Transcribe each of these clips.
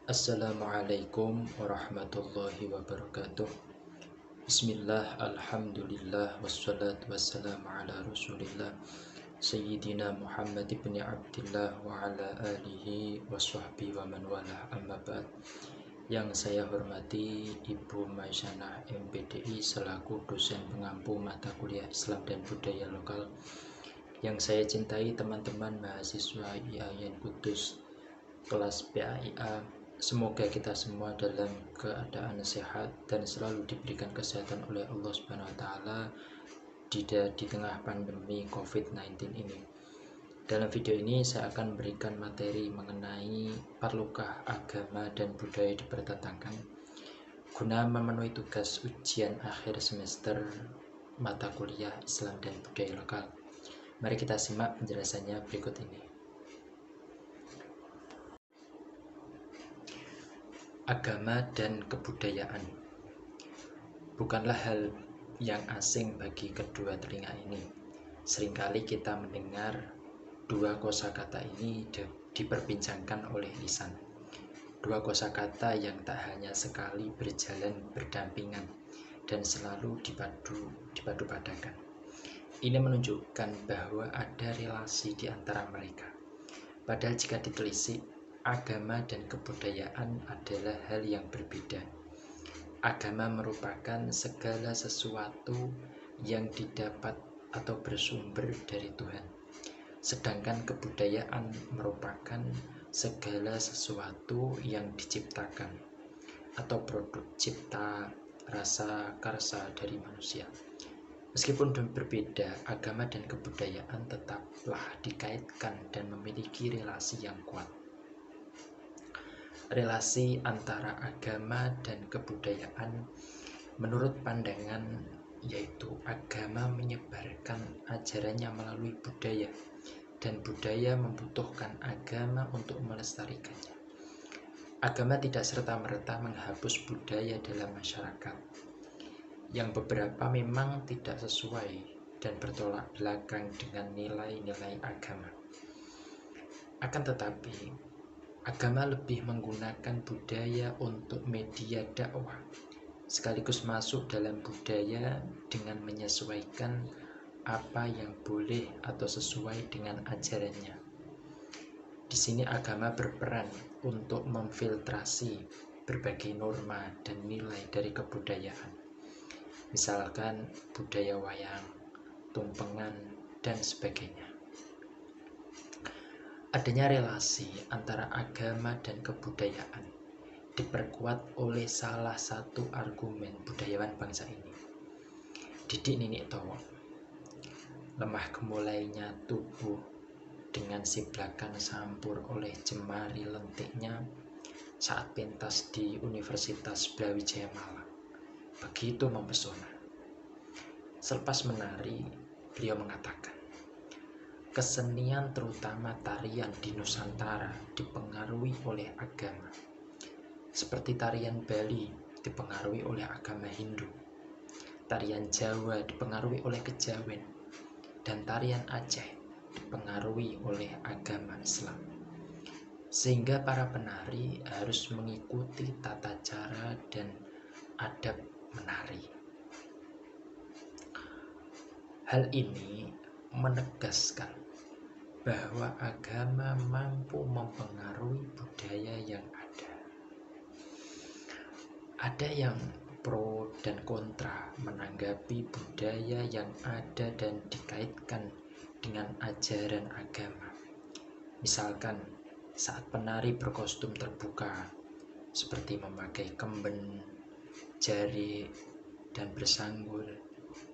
Assalamualaikum warahmatullahi wabarakatuh. Bismillah, alhamdulillah, wassalatu wassalamu ala rasulillah Sayyidina Muhammad ibn Abdillah wa ala alihi wa sahbihi wa man wala, amma ba'd. Yang saya hormati Ibu Maisanah MPDI selaku dosen pengampu mata kuliah Islam dan Budaya Lokal. Yang saya cintai teman-teman mahasiswa IAIN Kudus kelas PAIA, semoga kita semua dalam keadaan sehat dan selalu diberikan kesehatan oleh Allah Subhanahu wa taala di tengah pandemi COVID-19 ini. Dalam video ini saya akan memberikan materi mengenai perlukah agama dan budaya dipertentangkan guna memenuhi tugas ujian akhir semester mata kuliah Islam dan Budaya Lokal. Mari kita simak penjelasannya berikut ini. Agama dan kebudayaan bukanlah hal yang asing bagi kedua telinga ini. Seringkali kita mendengar dua kosakata ini diperbincangkan oleh lisan. Dua kosakata yang tak hanya sekali berjalan berdampingan dan selalu dipadu-padakan. Ini menunjukkan bahwa ada relasi di antara mereka. Padahal jika ditelisik, agama dan kebudayaan adalah hal yang berbeda. Agama merupakan segala sesuatu yang didapat atau bersumber dari Tuhan. Sedangkan kebudayaan merupakan segala sesuatu yang diciptakan atau produk cipta rasa karsa dari manusia. Meskipun berbeda, agama dan kebudayaan tetaplah dikaitkan dan memiliki relasi yang kuat. Relasi antara agama dan kebudayaan menurut pandangan yaitu agama menyebarkan ajarannya melalui budaya dan budaya membutuhkan agama untuk melestarikannya. Agama tidak serta-merta menghapus budaya dalam masyarakat, yang beberapa memang tidak sesuai dan bertolak belakang dengan nilai-nilai agama. Akan tetapi, agama lebih menggunakan budaya untuk media dakwah, sekaligus masuk dalam budaya dengan menyesuaikan apa yang boleh atau sesuai dengan ajarannya. Di sini agama berperan untuk memfiltrasi berbagai norma dan nilai dari kebudayaan. Misalkan budaya wayang, tumpengan, dan sebagainya. Adanya relasi antara agama dan kebudayaan diperkuat oleh salah satu argumen budayawan bangsa ini. Didik Ninik Towo, lemah gemulainya tubuh dengan siblakan sampur oleh jemari lentiknya saat pentas di Universitas Brawijaya Malang. Begitu mempesona. Selepas menari, beliau mengatakan, kesenian terutama tarian di Nusantara dipengaruhi oleh agama. Seperti tarian Bali dipengaruhi oleh agama Hindu, tarian Jawa dipengaruhi oleh kejawen, dan tarian Aceh dipengaruhi oleh agama Islam. Sehingga para penari harus mengikuti tata cara dan adab menari. Hal ini menegaskan bahwa agama mampu mempengaruhi budaya yang ada. Ada yang pro dan kontra menanggapi budaya yang ada dan dikaitkan dengan ajaran agama. Misalkan saat penari berkostum terbuka seperti memakai kemben, jari, dan bersanggul,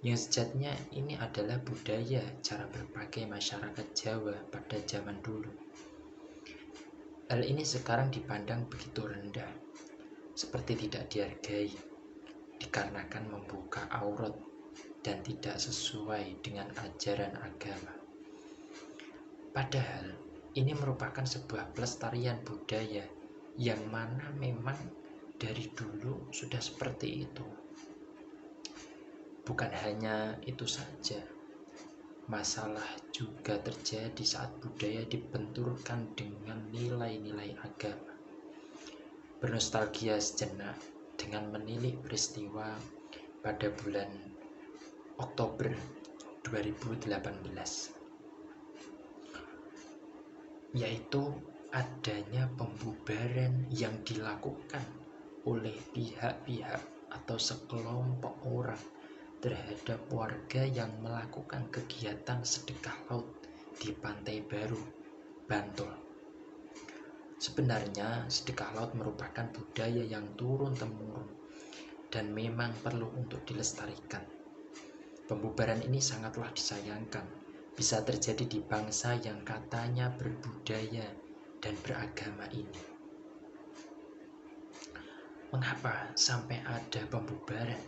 yang sejatinya ini adalah budaya cara berpakaian masyarakat Jawa pada zaman dulu. Hal ini sekarang dipandang begitu rendah, seperti tidak dihargai, dikarenakan membuka aurat dan tidak sesuai dengan ajaran agama. Padahal ini merupakan sebuah pelestarian budaya yang mana memang dari dulu sudah seperti itu. Bukan hanya itu saja, masalah juga terjadi saat budaya dibenturkan dengan nilai-nilai agama. bernostalgia sejenak dengan menilik peristiwa pada bulan Oktober 2018, yaitu adanya pembubaran yang dilakukan oleh pihak-pihak atau sekelompok orang terhadap warga yang melakukan kegiatan sedekah laut di Pantai Baru, Bantul. Sebenarnya sedekah laut merupakan budaya yang turun-temurun dan memang perlu untuk dilestarikan. Pembubaran ini sangatlah disayangkan bisa terjadi di bangsa yang katanya berbudaya dan beragama ini. Mengapa sampai ada pembubaran?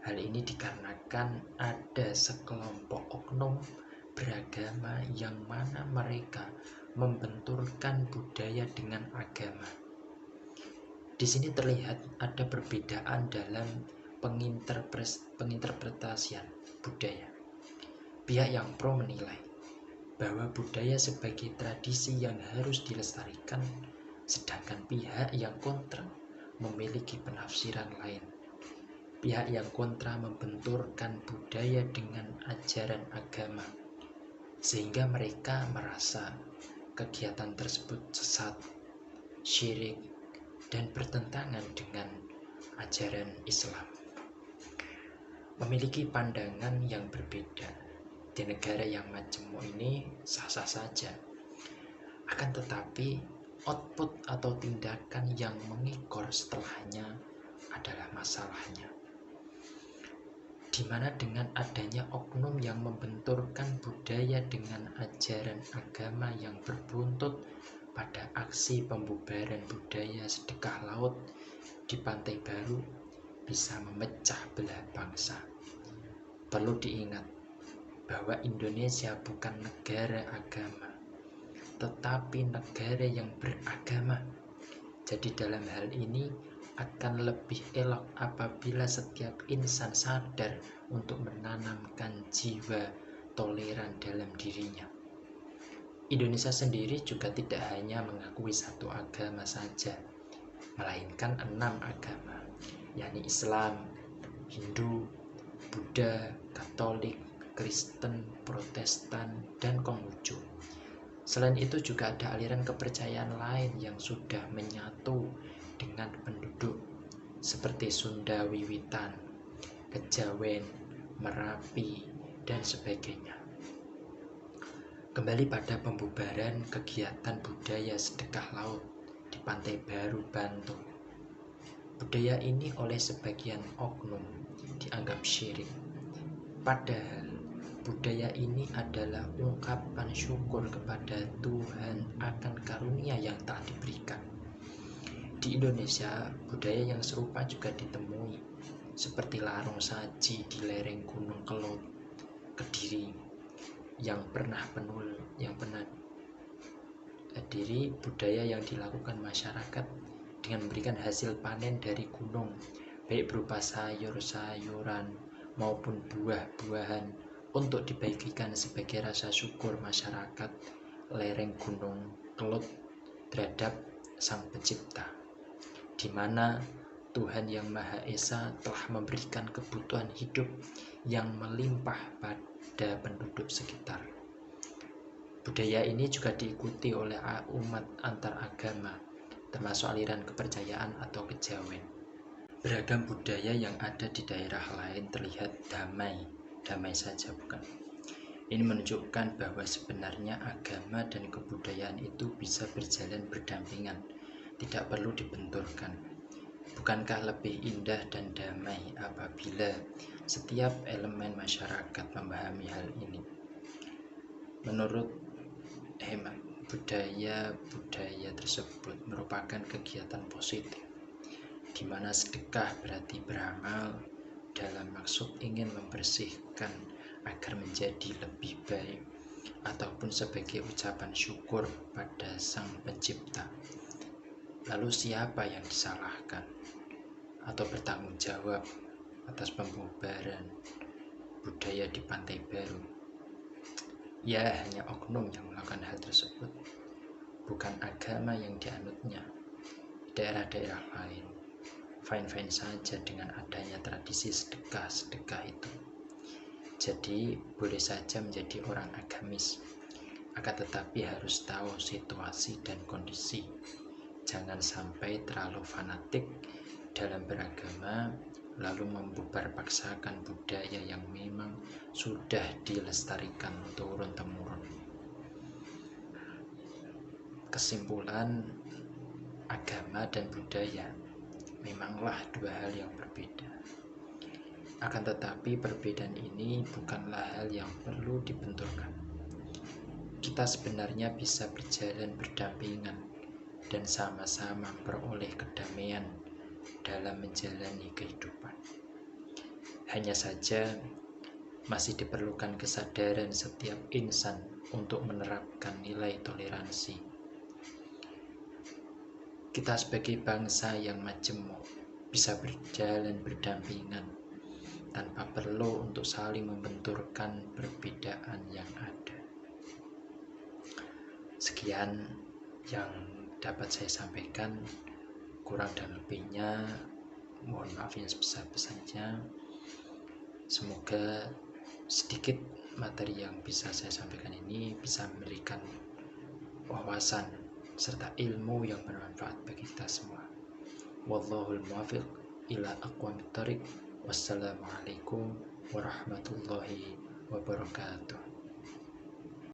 Hal ini dikarenakan ada sekelompok oknum beragama yang mana mereka membenturkan budaya dengan agama. Di sini terlihat ada perbedaan dalam penginterpretasian budaya. Pihak yang pro menilai bahwa budaya sebagai tradisi yang harus dilestarikan, sedangkan pihak yang kontra memiliki penafsiran lain. Pihak yang kontra membenturkan budaya dengan ajaran agama, sehingga mereka merasa kegiatan tersebut sesat, syirik, dan bertentangan dengan ajaran Islam. Memiliki pandangan yang berbeda di negara yang majemuk ini sah-sah saja. Akan tetapi output atau tindakan yang mengikor setelahnya adalah masalahnya, di mana dengan adanya oknum yang membenturkan budaya dengan ajaran agama yang berbuntut pada aksi pembubaran budaya sedekah laut di Pantai Baru bisa memecah belah bangsa. Perlu diingat bahwa Indonesia bukan negara agama, tetapi negara yang beragama. Jadi dalam hal ini akan lebih elok apabila setiap insan sadar untuk menanamkan jiwa toleran dalam dirinya. Indonesia sendiri juga tidak hanya mengakui satu agama saja, melainkan 6 agama, yakni Islam, Hindu, Buddha, Katolik, Kristen, Protestan, dan Konghucu. Selain itu juga ada aliran kepercayaan lain yang sudah menyatu dengan penduduk seperti Sunda Wiwitan, Kejawen, Merapi, dan sebagainya. Kembali pada pembubaran kegiatan budaya sedekah laut di Pantai Baru, Bantul. Budaya ini oleh sebagian oknum dianggap syirik. Padahal budaya ini adalah ungkapan syukur kepada Tuhan akan karunia yang telah diberikan. Di Indonesia, budaya yang serupa juga ditemui, seperti larung saji di lereng Gunung Kelot, Kediri, yang pernah diri budaya yang dilakukan masyarakat dengan memberikan hasil panen dari gunung, baik berupa sayur-sayuran maupun buah-buahan, untuk dibagikan sebagai rasa syukur masyarakat lereng Gunung Kelot terhadap Sang Pencipta, di mana Tuhan Yang Maha Esa telah memberikan kebutuhan hidup yang melimpah pada penduduk sekitar. Budaya ini juga diikuti oleh umat antar agama, termasuk aliran kepercayaan atau kejawen. Beragam budaya yang ada di daerah lain terlihat damai saja, bukan? Ini menunjukkan bahwa sebenarnya agama dan kebudayaan itu bisa berjalan berdampingan, tidak perlu dibenturkan. Bukankah lebih indah dan damai apabila setiap elemen masyarakat memahami hal ini? Menurut hemat, budaya tersebut merupakan kegiatan positif, di mana sedekah berarti beramal dalam maksud ingin membersihkan agar menjadi lebih baik, ataupun sebagai ucapan syukur pada Sang Pencipta. Lalu siapa yang disalahkan atau bertanggung jawab atas pembubaran budaya di Pantai Baru? Ya, hanya oknum yang melakukan hal tersebut, bukan agama yang dianutnya. daerah-daerah lain fine-fine saja dengan adanya tradisi sedekah itu. Jadi boleh saja menjadi orang agamis, akan tetapi harus tahu situasi dan kondisi. Jangan sampai terlalu fanatik dalam beragama, lalu membubar paksakan budaya yang memang sudah dilestarikan turun-temurun. Kesimpulan, agama dan budaya memanglah dua hal yang berbeda. Akan tetapi perbedaan ini bukanlah hal yang perlu dibenturkan. Kita sebenarnya bisa berjalan berdampingan dan sama-sama memperoleh kedamaian dalam menjalani kehidupan. Hanya saja masih diperlukan kesadaran setiap insan untuk menerapkan nilai toleransi. Kita sebagai bangsa yang majemuk bisa berjalan berdampingan tanpa perlu untuk saling membenturkan perbedaan yang ada. Sekian yang dapat saya sampaikan, kurang dan lebihnya mohon maaf yang sebesar-besarnya. Semoga sedikit materi yang bisa saya sampaikan ini bisa memberikan wawasan serta ilmu yang bermanfaat bagi kita semua. Wallahul muwaffiq ila aqwamit thoriq. Wassalamualaikum warahmatullahi wabarakatuh.